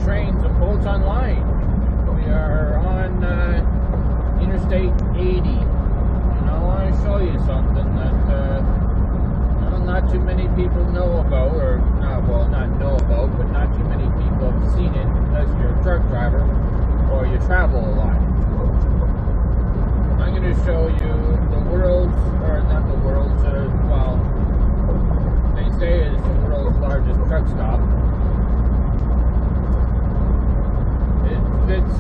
trains and boats online. We are on Interstate 80, and I want to show you something that not too many people know about, or not know about, but not too many people have seen it unless you're a truck driver or you travel a lot. I'm going to show you the world's, or not the world's, well, they say it's the world's largest truck stop. It fits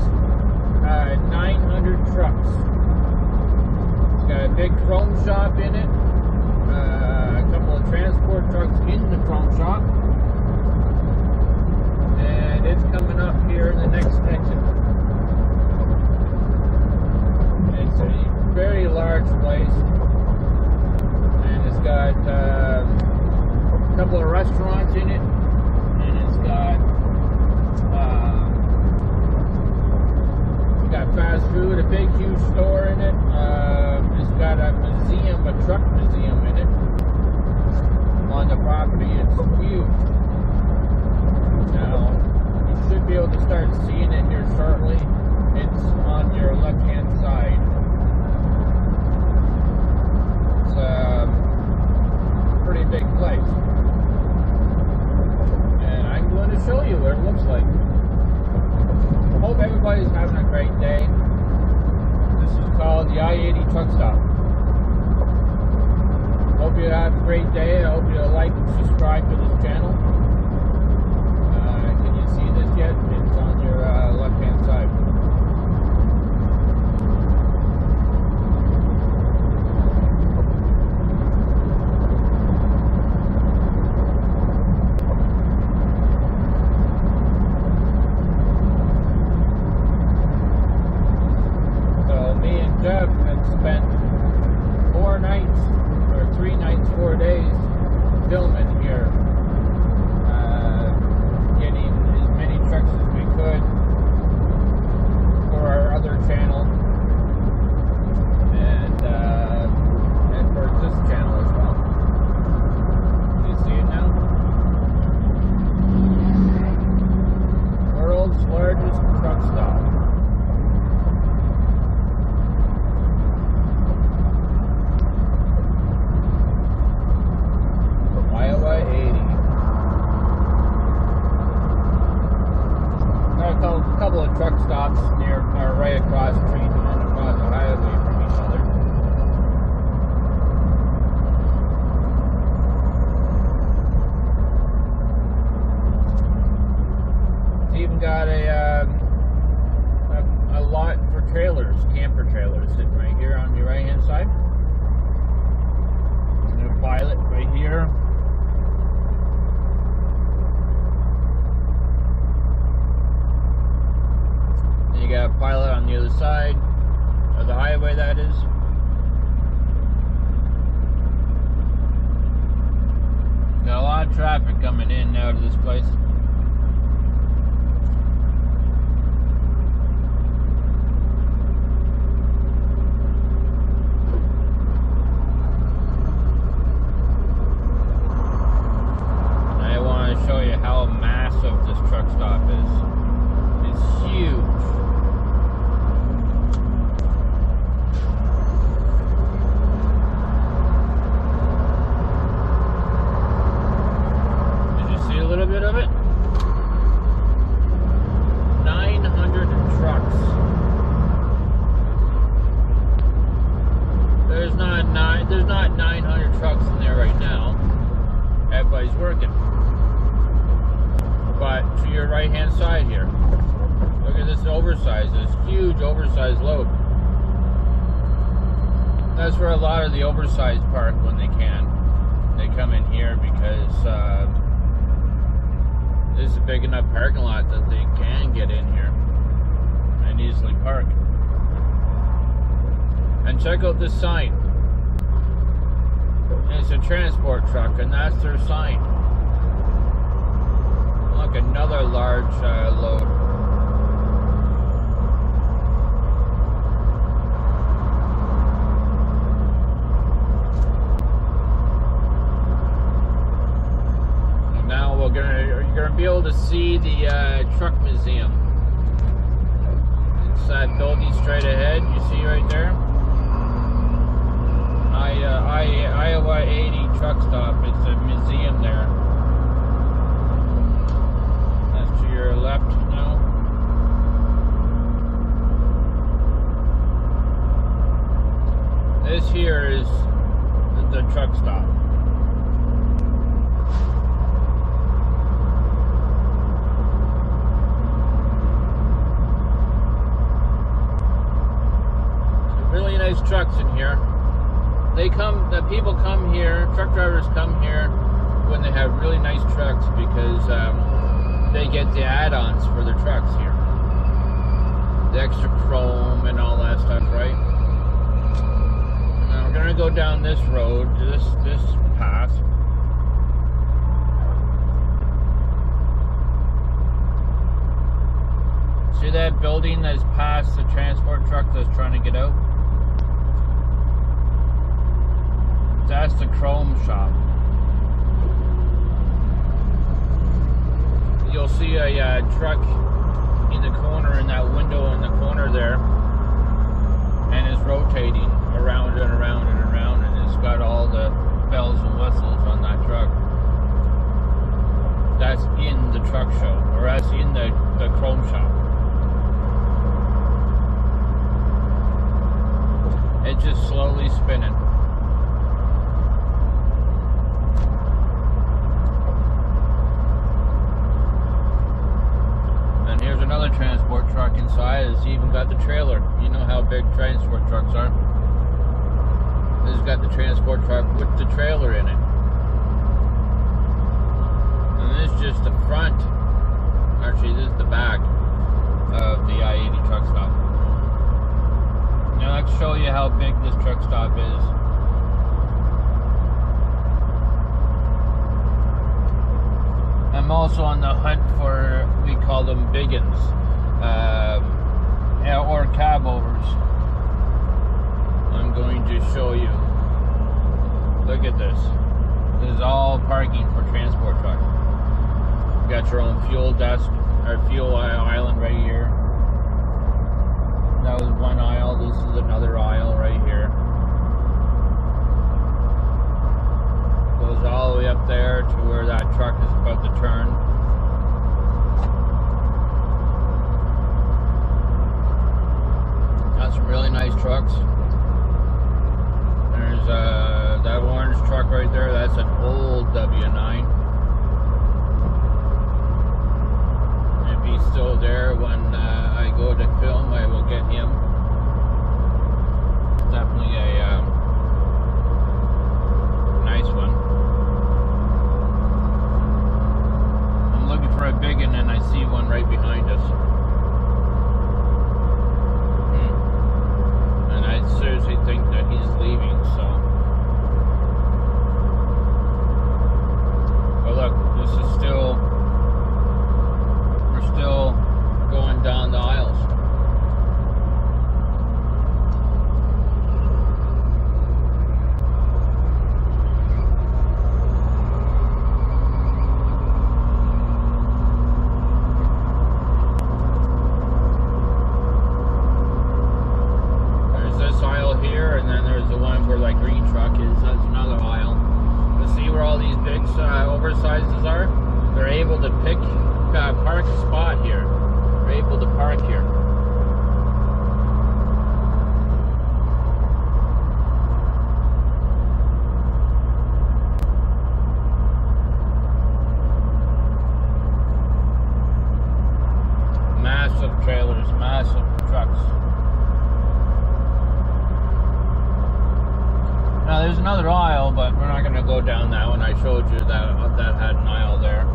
900 trucks. It's got a big chrome shop in it, a couple of transport trucks in the chrome shop, and it's coming up here in the next exit. It's a very large place, and it's got a couple of restaurants in it, and it's got fast food, a big huge store in it. It's got a museum, a truck museum in it on the property. It's huge. Now you should be able to start seeing it here shortly. It's on your left hand side. It's a pretty big place, and I'm going to show you what it looks like. I hope everybody's having a great day. This is called the I-80 truck stop. Hope you have a great day. I hope you like and subscribe to this channel. Can you see this yet? It's on your left hand side. Jeff had spent 4 nights, or 3 nights, 4 days filming here, getting as many trucks as we could for our other channel, and for this channel as well. Can you see it now? World's largest truck stop. Iowa80. Got a couple of truck stops near, or right across the street and then across the highway from each other. It's even got a lot for trailers, camper trailers, sitting right here on your right hand side. And a pilot right here. You got a pilot on the other side of the highway, that is. Got a lot of traffic coming in and out of this place. And I want to show you how massive this truck stop is. It's huge. A little bit of it. 900 trucks. There's not 900 trucks in there right now. Everybody's working. But to your right hand side here, look at this huge oversized load. That's where a lot of the oversized park when they can. They come in here because this is a big enough parking lot that they can get in here and easily park. And check out this sign. It's a transport truck, and that's their sign. Look, another large load. And now you're going to be able to see the truck museum. It's that building straight ahead, you see right there. Iowa80 truck stop. It's a museum there. That's to your left now. This here is the truck stop. Some really nice trucks in here. The people come here, truck drivers come here when they have really nice trucks because they get the add-ons for their trucks here. The extra chrome and all that stuff, right? Now we're gonna go down this road, this path. See that building that's past the transport truck that's trying to get out? That's the chrome shop. You'll see a truck in the corner, in that window in the corner there, and it's rotating around and around and around, and it's got all the bells and whistles on that truck. That's in the truck show, or that's in the chrome shop. It's just slowly spinning. Here's another transport truck inside. It's even got the trailer. You know how big transport trucks are. This has got the transport truck with the trailer in it. And this is just the front. Actually, this is the back of the I-80 truck stop. Now let's show you how big this truck stop is. I'm also on the hunt for, we call them biggins, or cab overs. I'm going to show you. Look at this. This is all parking for transport truck. You got your own fuel desk, or fuel island right here. That was one aisle. This is another aisle right here. Goes all the way up there to where that truck is about to turn. Got some really nice trucks. There's that orange truck right there. That's an old W9. If he's still there when I go to film, I will get him. Definitely a nice one. Looking for a big one, and I see one right behind us. And I seriously think that he's leaving, so. But look, this is still, we're still going down the aisles. Oversizes are, they're able to pick park a spot here. They're able to park here. Massive trailers, massive trucks. Now there's another aisle, but we're not going to go down that one. I showed you that had an aisle there.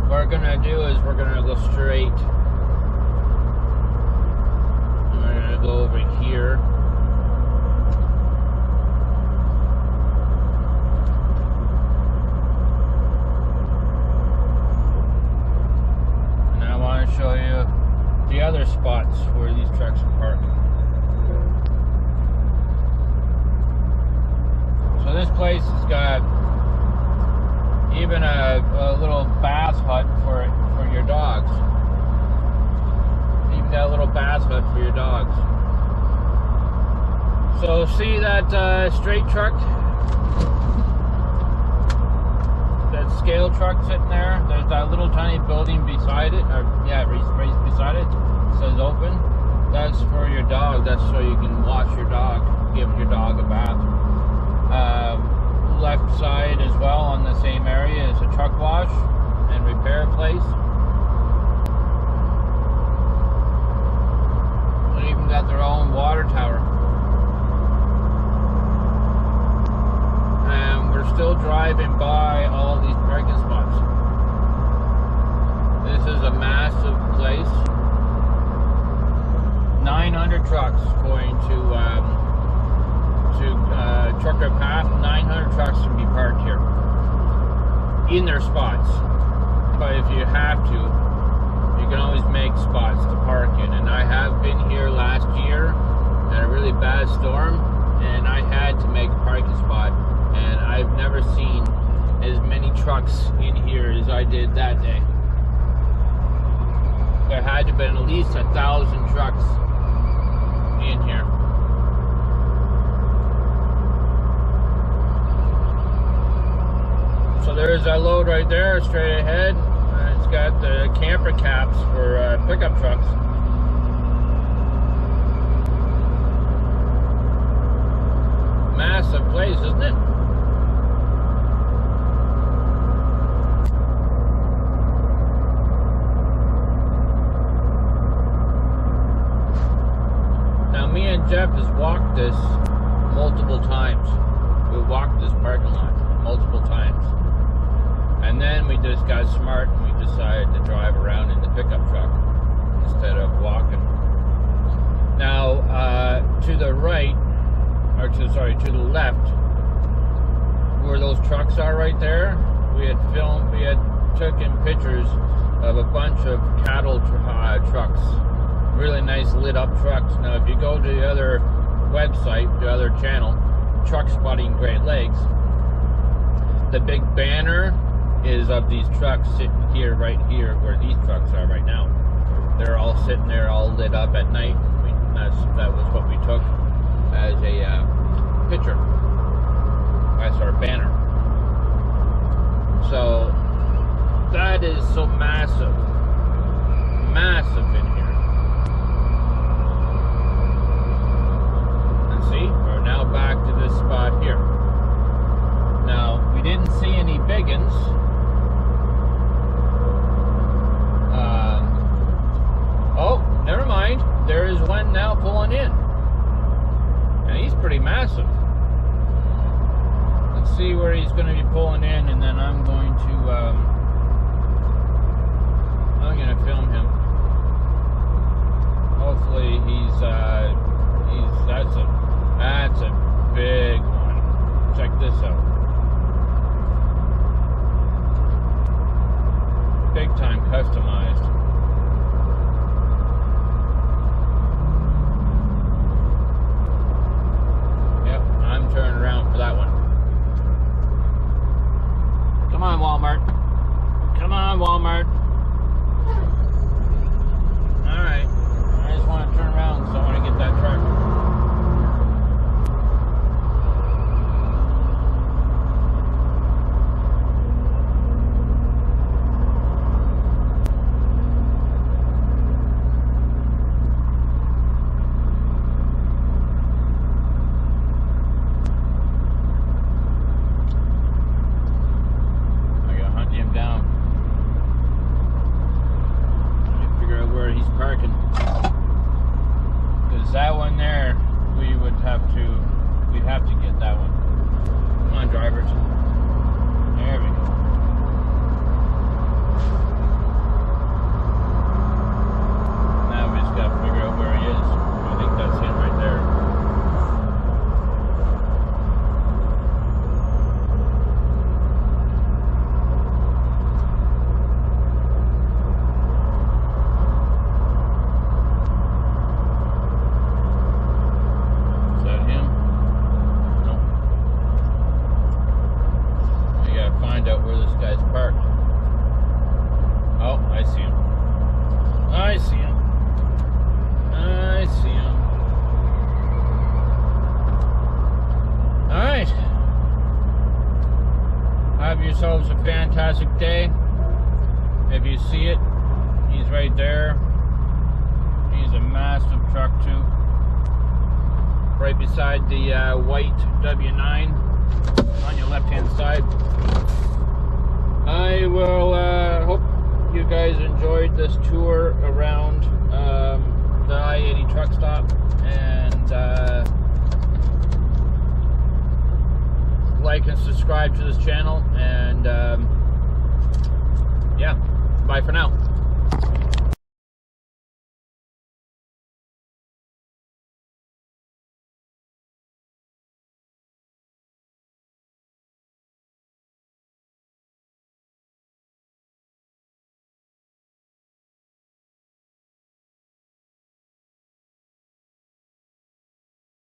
What we're going to do is we're going to go straight. We're going to go over here. And I want to show you the other spots where these trucks are parked. So this place has got even a little bath hut for your dogs. Even got a little bath hut for your dogs. So see that straight truck, that scale truck sitting there? There's that little tiny building beside it, or yeah, right beside it. It says open. That's for your dog. That's so you can wash your dog, give your dog a bath. Left side as well on the same area is a truck wash and repair place. They even got their own water tower. And we're still driving by all these parking spots. This is a massive place. 900 trucks going to Trucker Path. 900 trucks can be parked here in their spots. But if you have to, you can always make spots to park in. And I have been here last year in a really bad storm, and I had to make a parking spot. And I've never seen as many trucks in here as I did that day. There had to have been at least 1,000 trucks in here. So there's that load right there, straight ahead. It's got the camper caps for pickup trucks. Massive place, isn't it? Now me and Jeff has walked this multiple times. We've walked this parking lot multiple times. And then we just got smart and we decided to drive around in the pickup truck instead of walking. Now, to the right, or to the left, where those trucks are right there, we had taken pictures of a bunch of cattle trucks. Really nice lit up trucks. Now, if you go to the other website, the other channel, Truck Spotting Great Lakes, the big banner is of these trucks sitting here, right here, where these trucks are right now. They're all sitting there, all lit up at night. That was what we took as a picture. That's our banner. So that is so massive, massive in here. And see, we're now back to this spot here. Now, we didn't see any big uns. Oh, never mind. There is one now pulling in. And he's pretty massive. Let's see where he's going to be pulling in, and then I'm going to film him. Hopefully that's a big one. Check this out. Big time customized. Yep, I'm turning around for that one. Come on, Walmart. Come on, Walmart. Alright. I just want to turn around, so I want to get that truck. yourselves a fantastic day. If you see it, he's right there. He's a massive truck too. Right beside the white W9 on your left-hand side. I will hope you guys enjoyed this tour around the I-80 truck stop, and like and subscribe to this channel, and yeah, bye for now.